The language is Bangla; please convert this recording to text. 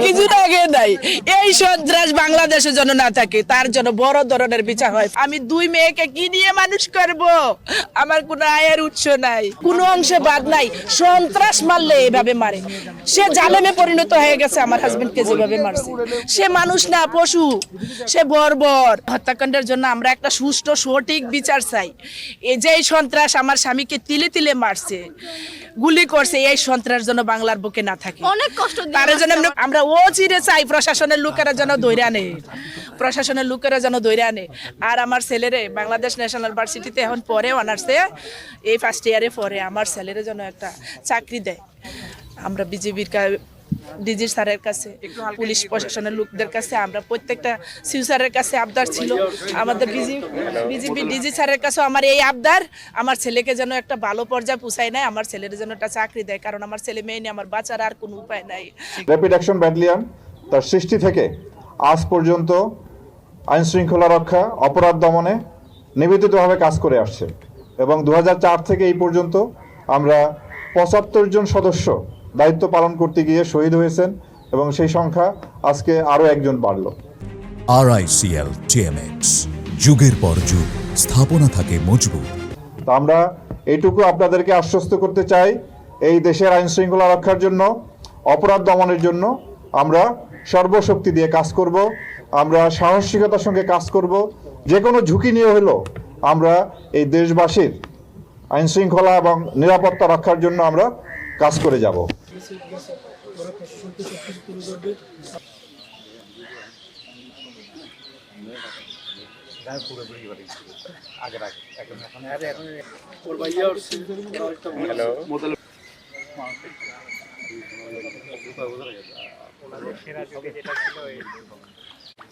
কিছু আগে নাই এই সন্ত্রাস বাংলাদেশের জন্য না থাকে, তার জন্য বড় ধরনের বিচার হয়। আমি দুই মেয়েকে কি নিয়ে মানুষ করব? আমার কোনো আয়ের উৎস নাই, কোনো অংশে বাদ নাই। সন্ত্রাস মারলে এভাবে মারে, সে জালেমে পরিণত হয়ে গেছে। আমার হাজবেন্ডকে যেভাবে মারছে, সে মানুষ না, পশু। সে বর্বর। হত্যাকাণ্ডের জন্য আমরা একটা সুষ্ঠু সঠিক বিচার চাই। এই যে সন্ত্রাস আমার স্বামীকে তিলে তিলে মারছে, গুলি করছে, এই সন্ত্রাস যেন বাংলার বুকে না থাকে। অনেক কষ্ট তার জন্য আমরা ও চিরে চাই প্রশাসনের লোকেরা যেন ধৈর্য আনে, প্রশাসনের লোকেরা যেন ধৈর্য আনে। আর আমার ছেলেরে বাংলাদেশ ন্যাশনাল ভার্সিটিতে এখন পরে অনার্সে এই ফার্স্ট ইয়ারে পরে আমার ছেলেরে যেন একটা চাকরি দেয়। আমরা বিজেপির ডিজি স্যারের কাছে, পুলিশ প্রশাসনের লোকদের কাছে, আমরা প্রত্যেকটা সিউ স্যারের কাছে আবদার ছিল। আমাদের বিজেপি ডিজি স্যারের কাছেও আমার এই আবদার, আমার ছেলেকে যেন একটা ভালো পর্যায়ে পৌঁছায় নেয়, আমার ছেলের যেন একটা চাকরি দেয়। কারণ আমার ছেলে মেয়ে নিয়ে আমার বাঁচার আর কোনো উপায় নাই। র্যাপিড অ্যাকশন ব্যাটালিয়ন তার সৃষ্টি থেকে আজ পর্যন্ত আইন শৃঙ্খলা রক্ষা, অপরাধ দমনে নিবেদিতভাবে কাজ করে আসছে এবং 2004 থেকে এই পর্যন্ত আমরা 75 জন সদস্য দায়িত্ব পালন করতে গিয়ে শহীদ হয়েছেন এবং সেই সংখ্যা আজকে আরও একজন বাড়ল। RICL TMX, যুগের পর যুগ স্থাপনা থাকে মজবুত। তো আমরা এইটুকু আপনাদেরকে আশ্বস্ত করতে চাই, এই দেশের আইন শৃঙ্খলা রক্ষার জন্য, অপরাধ দমনের জন্য আমরা সর্বশক্তি দিয়ে কাজ করব। আমরা সাহসিকতার সঙ্গে কাজ করব। যে কোনো ঝুঁকি নিয়ে হলেও আমরা এই দেশবাসীর আইন শৃঙ্খলা এবং নিরাপত্তা রক্ষার জন্য আমরা কাজ করে যাব। হ্যালো।